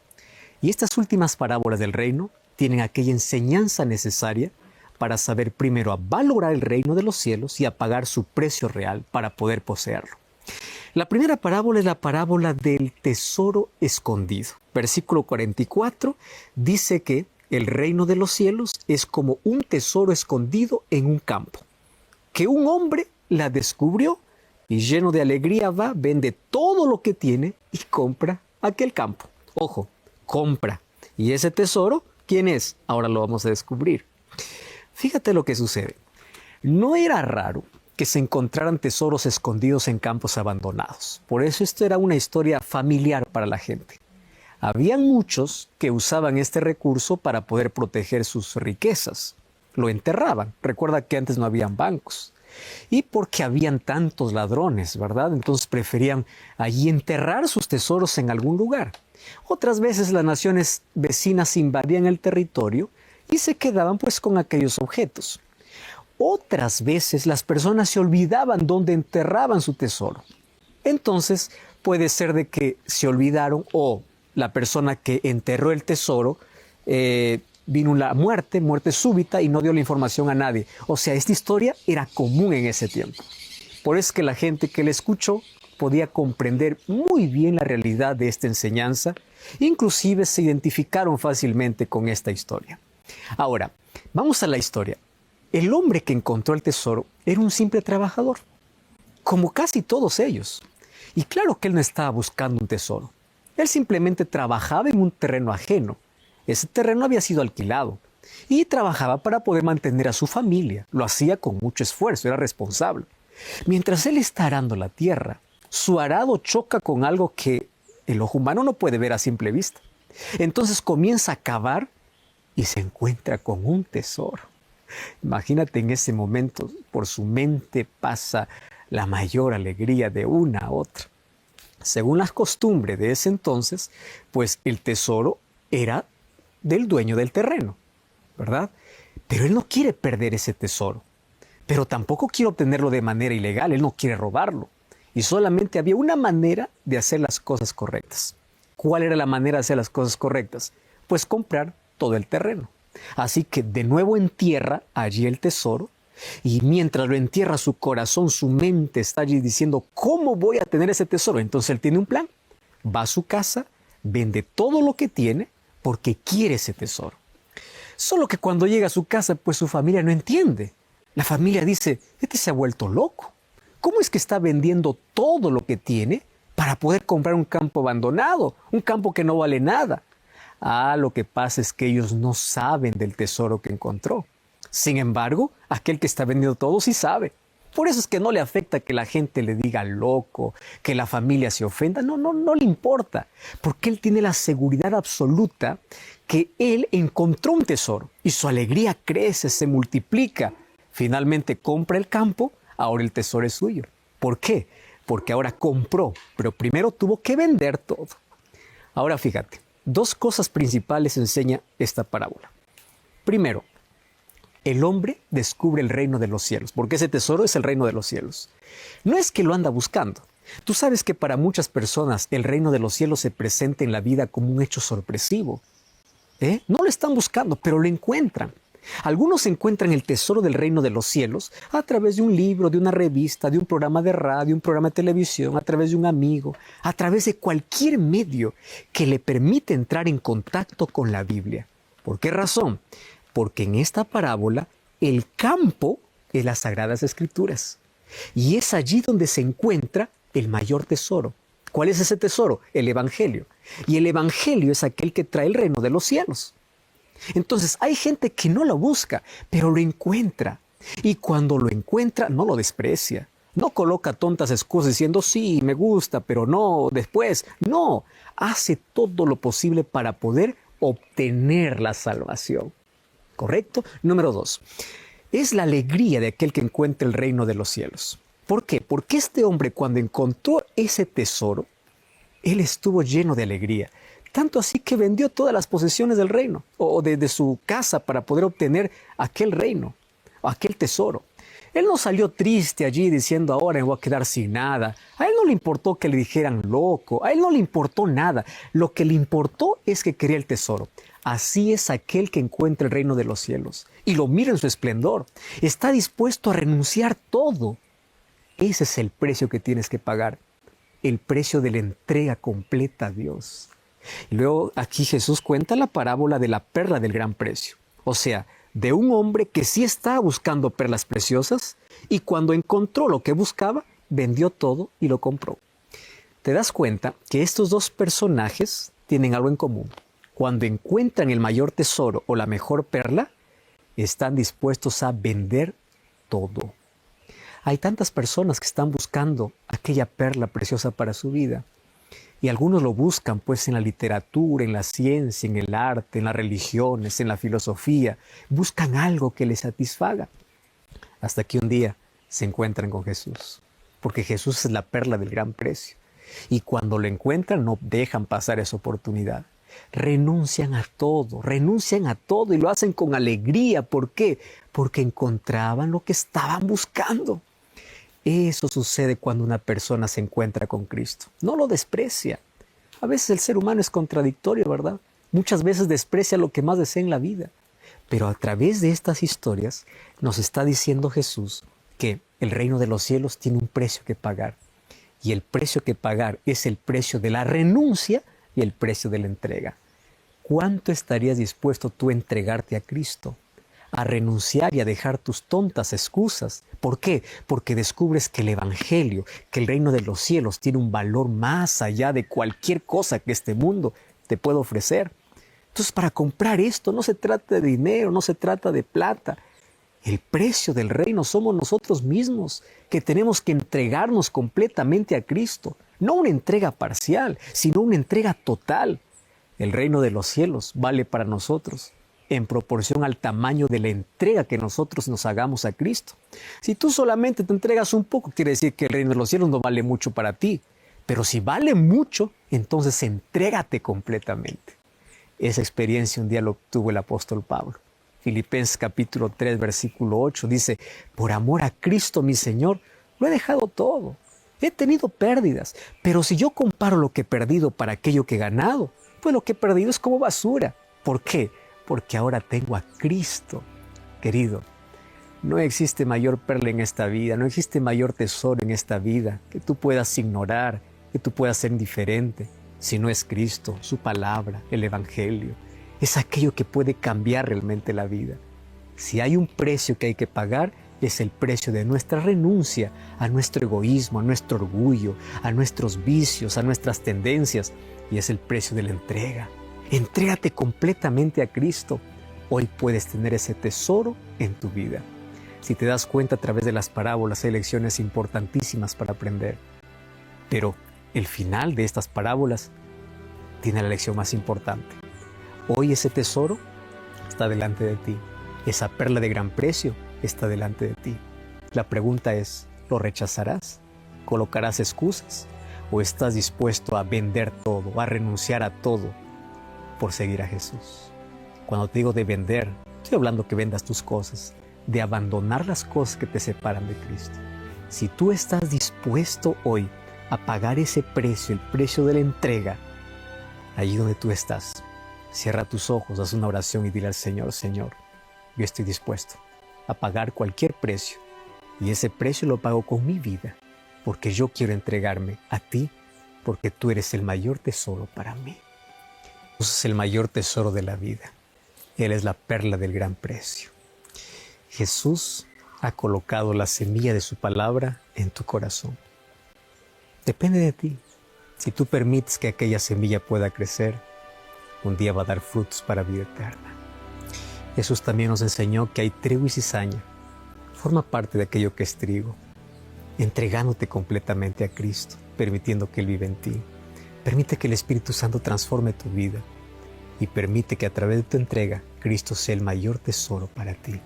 Y estas últimas parábolas del reino tienen aquella enseñanza necesaria para saber primero a valorar el reino de los cielos y a pagar su precio real para poder poseerlo. La primera parábola es la parábola del tesoro escondido. Versículo 44 dice que el reino de los cielos es como un tesoro escondido en un campo, que un hombre la descubrió y lleno de alegría va, vende todo lo que tiene y compra aquel campo. Ojo, compra. ¿Y ese tesoro quién es? Ahora lo vamos a descubrir. Fíjate lo que sucede. No era raro que se encontraran tesoros escondidos en campos abandonados. Por eso esto era una historia familiar para la gente. Habían muchos que usaban este recurso para poder proteger sus riquezas. Lo enterraban. Recuerda que antes no habían bancos. Y porque habían tantos ladrones, ¿verdad? Entonces preferían allí enterrar sus tesoros en algún lugar. Otras veces las naciones vecinas invadían el territorio y se quedaban pues con aquellos objetos. Otras veces las personas se olvidaban dónde enterraban su tesoro. Entonces puede ser de que se olvidaron o la persona que enterró el tesoro vino la muerte súbita y no dio la información a nadie. O sea, esta historia era común en ese tiempo. Por eso es que la gente que la escuchó podía comprender muy bien la realidad de esta enseñanza. Inclusive se identificaron fácilmente con esta historia. Ahora, vamos a la historia. El hombre que encontró el tesoro era un simple trabajador, como casi todos ellos. Y claro que él no estaba buscando un tesoro. Él simplemente trabajaba en un terreno ajeno. Ese terreno había sido alquilado y trabajaba para poder mantener a su familia. Lo hacía con mucho esfuerzo, era responsable. Mientras él está arando la tierra, su arado choca con algo que el ojo humano no puede ver a simple vista. Entonces comienza a cavar y se encuentra con un tesoro. Imagínate en ese momento, por su mente pasa la mayor alegría de una a otra. Según las costumbres de ese entonces, pues el tesoro era del dueño del terreno, ¿verdad? Pero él no quiere perder ese tesoro, pero tampoco quiere obtenerlo de manera ilegal, él no quiere robarlo. Y solamente había una manera de hacer las cosas correctas. ¿Cuál era la manera de hacer las cosas correctas? Pues comprar todo el terreno. Así que de nuevo entierra allí el tesoro y mientras lo entierra su corazón, su mente está allí diciendo ¿cómo voy a tener ese tesoro? Entonces él tiene un plan, va a su casa, vende todo lo que tiene porque quiere ese tesoro. Solo que cuando llega a su casa pues su familia no entiende. La familia dice, este se ha vuelto loco. ¿Cómo es que está vendiendo todo lo que tiene para poder comprar un campo abandonado, un campo que no vale nada? Lo que pasa es que ellos no saben del tesoro que encontró. Sin embargo, aquel que está vendiendo todo sí sabe. Por eso es que no le afecta que la gente le diga loco, que la familia se ofenda. No le importa. Porque él tiene la seguridad absoluta que él encontró un tesoro. Y su alegría crece, se multiplica. Finalmente compra el campo, ahora el tesoro es suyo. ¿Por qué? Porque ahora compró, pero primero tuvo que vender todo. Ahora fíjate. Dos cosas principales enseña esta parábola. Primero, el hombre descubre el reino de los cielos, porque ese tesoro es el reino de los cielos. No es que lo anda buscando. Tú sabes que para muchas personas el reino de los cielos se presenta en la vida como un hecho sorpresivo. No lo están buscando, pero lo encuentran. Algunos encuentran el tesoro del reino de los cielos a través de un libro, de una revista, de un programa de radio, un programa de televisión, a través de un amigo, a través de cualquier medio que le permite entrar en contacto con la Biblia. ¿Por qué razón? Porque en esta parábola el campo es las Sagradas Escrituras y es allí donde se encuentra el mayor tesoro. ¿Cuál es ese tesoro? El Evangelio. Y el Evangelio es aquel que trae el reino de los cielos. Entonces hay gente que no lo busca, pero lo encuentra. Y cuando lo encuentra, no lo desprecia. No coloca tontas excusas diciendo, sí, me gusta, pero no, después. No, hace todo lo posible para poder obtener la salvación. ¿Correcto? Número 2. Es la alegría de aquel que encuentra el reino de los cielos. ¿Por qué? Porque este hombre cuando encontró ese tesoro, él estuvo lleno de alegría. Tanto así que vendió todas las posesiones del reino o de su casa para poder obtener aquel reino, aquel tesoro. Él no salió triste allí diciendo ahora me voy a quedar sin nada. A él no le importó que le dijeran loco, a él no le importó nada. Lo que le importó es que quería el tesoro. Así es aquel que encuentra el reino de los cielos y lo mira en su esplendor. Está dispuesto a renunciar todo. Ese es el precio que tienes que pagar, el precio de la entrega completa a Dios. Y luego aquí Jesús cuenta la parábola de la perla del gran precio. O sea, de un hombre que sí estaba buscando perlas preciosas y cuando encontró lo que buscaba, vendió todo y lo compró. Te das cuenta que estos dos personajes tienen algo en común. Cuando encuentran el mayor tesoro o la mejor perla, están dispuestos a vender todo. Hay tantas personas que están buscando aquella perla preciosa para su vida. Y algunos lo buscan pues en la literatura, en la ciencia, en el arte, en las religiones, en la filosofía. Buscan algo que les satisfaga. Hasta que un día se encuentran con Jesús. Porque Jesús es la perla del gran precio. Y cuando lo encuentran no dejan pasar esa oportunidad. Renuncian a todo y lo hacen con alegría. ¿Por qué? Porque encontraban lo que estaban buscando. Eso sucede cuando una persona se encuentra con Cristo. No lo desprecia. A veces el ser humano es contradictorio, ¿verdad? Muchas veces desprecia lo que más desea en la vida. Pero a través de estas historias nos está diciendo Jesús que el reino de los cielos tiene un precio que pagar. Y el precio que pagar es el precio de la renuncia y el precio de la entrega. ¿Cuánto estarías dispuesto tú a entregarte a Cristo? A renunciar y a dejar tus tontas excusas. ¿Por qué? Porque descubres que el Evangelio, que el reino de los cielos tiene un valor más allá de cualquier cosa que este mundo te pueda ofrecer. Entonces, para comprar esto no se trata de dinero, no se trata de plata. El precio del reino somos nosotros mismos, que tenemos que entregarnos completamente a Cristo. No una entrega parcial, sino una entrega total. El reino de los cielos vale para nosotros en proporción al tamaño de la entrega que nosotros nos hagamos a Cristo. Si tú solamente te entregas un poco, quiere decir que el reino de los cielos no vale mucho para ti. Pero si vale mucho, entonces entrégate completamente. Esa experiencia un día lo obtuvo el apóstol Pablo. Filipenses capítulo 3, versículo 8 dice: por amor a Cristo mi Señor, lo he dejado todo. He tenido pérdidas, pero si yo comparo lo que he perdido para aquello que he ganado, pues lo que he perdido es como basura. ¿Por qué? Porque ahora tengo a Cristo. Querido, no existe mayor perla en esta vida, no existe mayor tesoro en esta vida que tú puedas ignorar, que tú puedas ser indiferente, si no es Cristo, su palabra, el Evangelio. Es aquello que puede cambiar realmente la vida. Si hay un precio que hay que pagar, es el precio de nuestra renuncia a nuestro egoísmo, a nuestro orgullo, a nuestros vicios, a nuestras tendencias, y es el precio de la entrega. Entrégate completamente a Cristo. Hoy puedes tener ese tesoro en tu vida. Si te das cuenta, a través de las parábolas hay lecciones importantísimas para aprender. Pero el final de estas parábolas tiene la lección más importante. Hoy ese tesoro está delante de ti. Esa perla de gran precio está delante de ti. La pregunta es, ¿lo rechazarás? ¿Colocarás excusas? ¿O estás dispuesto a vender todo, a renunciar a todo por seguir a Jesús? Cuando te digo de vender, estoy hablando que vendas tus cosas, de abandonar las cosas que te separan de Cristo. Si tú estás dispuesto hoy a pagar ese precio, el precio de la entrega, allí donde tú estás, cierra tus ojos, haz una oración y dile al Señor: Señor, yo estoy dispuesto a pagar cualquier precio, y ese precio lo pago con mi vida, porque yo quiero entregarme a ti, porque tú eres el mayor tesoro para mí. Jesús es el mayor tesoro de la vida. Él es la perla del gran precio. Jesús ha colocado la semilla de su palabra en tu corazón. Depende de ti. Si tú permites que aquella semilla pueda crecer, un día va a dar frutos para vida eterna. Jesús también nos enseñó que hay trigo y cizaña. Forma parte de aquello que es trigo, entregándote completamente a Cristo, permitiendo que Él viva en ti. Permite que el Espíritu Santo transforme tu vida y permite que a través de tu entrega Cristo sea el mayor tesoro para ti.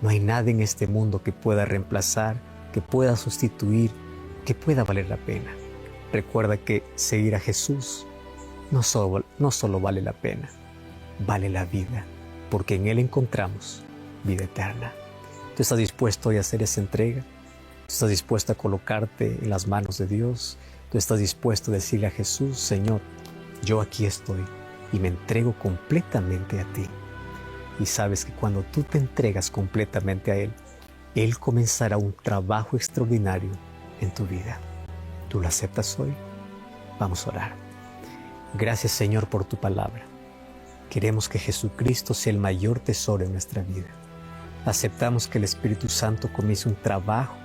No hay nada en este mundo que pueda reemplazar, que pueda sustituir, que pueda valer la pena. Recuerda que seguir a Jesús no solo vale la pena, vale la vida, porque en Él encontramos vida eterna. ¿Tú estás dispuesto hoy a hacer esa entrega? ¿Tú estás dispuesto a colocarte en las manos de Dios? ¿Tú estás dispuesto a decirle a Jesús, Señor, yo aquí estoy y me entrego completamente a ti? Y sabes que cuando tú te entregas completamente a Él, Él comenzará un trabajo extraordinario en tu vida. ¿Tú lo aceptas hoy? Vamos a orar. Gracias, Señor, por tu palabra. Queremos que Jesucristo sea el mayor tesoro en nuestra vida. Aceptamos que el Espíritu Santo comience un trabajo,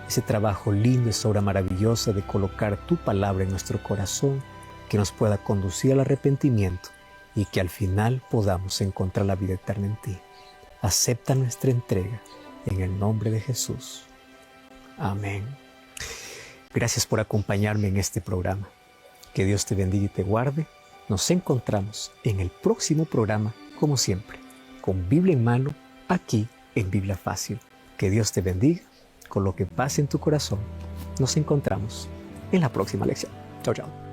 ese trabajo lindo, esa obra maravillosa de colocar tu palabra en nuestro corazón, que nos pueda conducir al arrepentimiento y que al final podamos encontrar la vida eterna en ti. Acepta nuestra entrega en el nombre de Jesús. Amén. Gracias por acompañarme en este programa. Que Dios te bendiga y te guarde. Nos encontramos en el próximo programa, como siempre, con Biblia en mano, aquí en Biblia Fácil. Que Dios te bendiga con lo que pase en tu corazón. Nos encontramos en la próxima lección. Chao, chao.